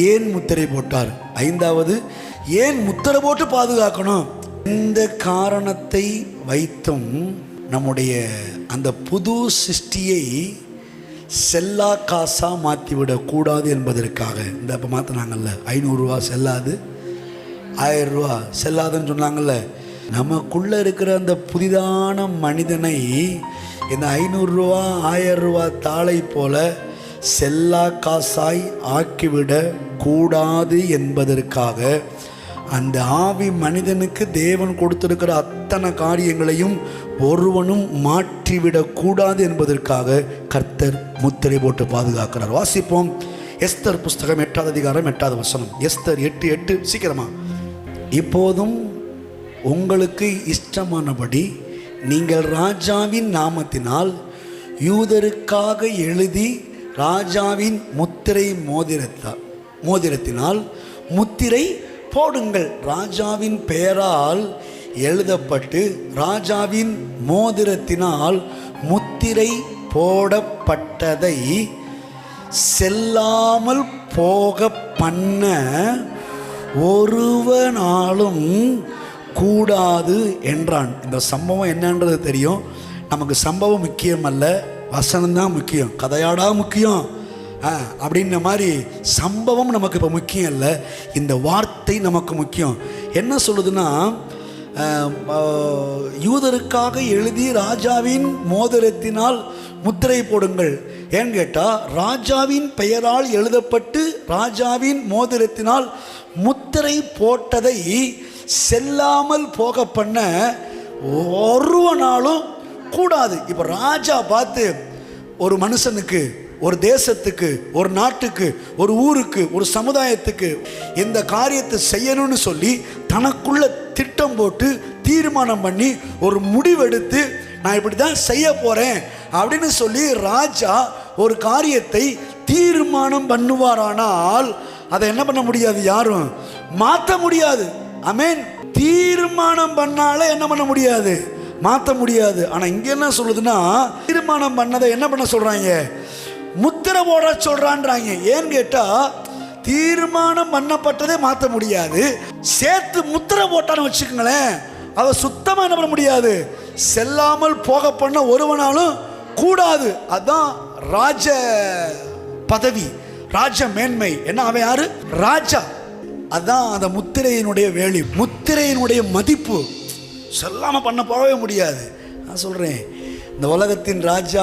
ஏன் முத்திரை போட்டார்? ஐந்தாவது, ஏன் முத்திரை போட்டு பாதுகாக்கணும்? இந்த காரணத்தை வைத்தும் நம்முடைய அந்த புது சிருஷ்டியை செல்லா காசா மாற்றிவிடக்கூடாது என்பதற்காக. இந்த இப்போ மாற்றினாங்கல்ல, 500 ரூபா செல்லாது, 1000 ரூபா செல்லாதுன்னு சொன்னாங்கல்ல. நமக்குள்ளே இருக்கிற அந்த புதிதான மனிதனை இந்த 500 ரூபா 1000 ரூபா தாளை போல செல்லா காசாய் ஆக்கிவிட கூடாது என்பதற்காக அந்த ஆவி மனிதனுக்கு தேவன் கொடுத்திருக்கிற அத்தனை காரியங்களையும் ஒருவனும் மாற்றிவிடக்கூடாது என்பதற்காக கர்த்தர் முத்திரை போட்டு பாதுகாக்கிறார். வாசிப்போம். எஸ்தர் புஸ்தகம் 8ஆம் அதிகாரம் 8வது வசனம். எஸ்தர் 8:8. சீக்கிரமா. இப்போதும் உங்களுக்கு இஷ்டமானபடி நீங்கள் ராஜாவின் நாமத்தினால் யூதருக்காக எழுதி ராஜாவின் முத்திரை மோதிரத்தினால் முத்திரை போடுங்கள். ராஜாவின் பெயரால் எழுதப்பட்டு ராஜாவின் மோதிரத்தினால் முத்திரை போடப்பட்டதை செல்லாமல் போக பண்ண ஒருவனாலும் கூடாது என்றான். இந்த சம்பவம் என்னன்றது தெரியும் நமக்கு. சம்பவம் முக்கியம் அல்ல, வசனம்தான் முக்கியம். கதையாடா முக்கியம் அப்படின்ன மாதிரி சம்பவம் நமக்கு இப்போ முக்கியம் இல்லை, இந்த வார்த்தை நமக்கு முக்கியம். என்ன சொல்லுதுன்னா, யூதருக்காக எழுதி ராஜாவின் மோதிரத்தினால் முத்திரை போடுங்கள். ஏன்னு கேட்டால், ராஜாவின் பெயரால் எழுதப்பட்டு ராஜாவின் மோதிரத்தினால் முத்திரை போட்டதை செல்லாமல் போக பண்ண ஒருவனாலும் கூடாது. இப்போ ராஜா பார்த்து ஒரு மனுஷனுக்கு, ஒரு தேசத்துக்கு, ஒரு நாட்டுக்கு, ஒரு ஊருக்கு, ஒரு சமுதாயத்துக்கு இந்த காரியத்தை செய்யணும்னு சொல்லி தனக்குள்ள திட்டம் போட்டு தீர்மானம் பண்ணி ஒரு முடிவெடுத்து நான் இப்படி தான் செய்ய போகிறேன் அப்படின்னு சொல்லி ராஜா ஒரு காரியத்தை தீர்மானம் பண்ணுவாரானால் அதை என்ன பண்ண முடியாது, யாரும் மாற்ற முடியாது. ஆமென். தீர்மானம் பண்ணாலே என்ன பண்ண முடியாது, மாற்ற முடியாது. ஆனால் இங்கே என்ன சொல்லுதுன்னா, தீர்மானம் பண்ணதை என்ன பண்ண சொல்கிறாங்க, முத்திரை போட சொல்கிறான்றாங்க. ஏன்னு கேட்டால், தீர்மானம் பண்ணப்பட்டதே மாற்ற முடியாது, சேர்த்து முத்திரை போட்டான்னு வச்சுக்கோங்களேன், அதை சுத்தமாக என்ன பண்ண முடியாது, செல்லாமல் போக பண்ண ஒருவனாலும் கூடாது. அதுதான் ராஜ பதவி, ராஜ மேன்மை. என்ன, அவன் யாரு, ராஜா. அதுதான் அந்த முத்திரையினுடைய வேலி, முத்திரையினுடைய மதிப்பு. சொல்லாமல் பண்ண போகவே முடியாது. நான் சொல்கிறேன், இந்த உலகத்தின் ராஜா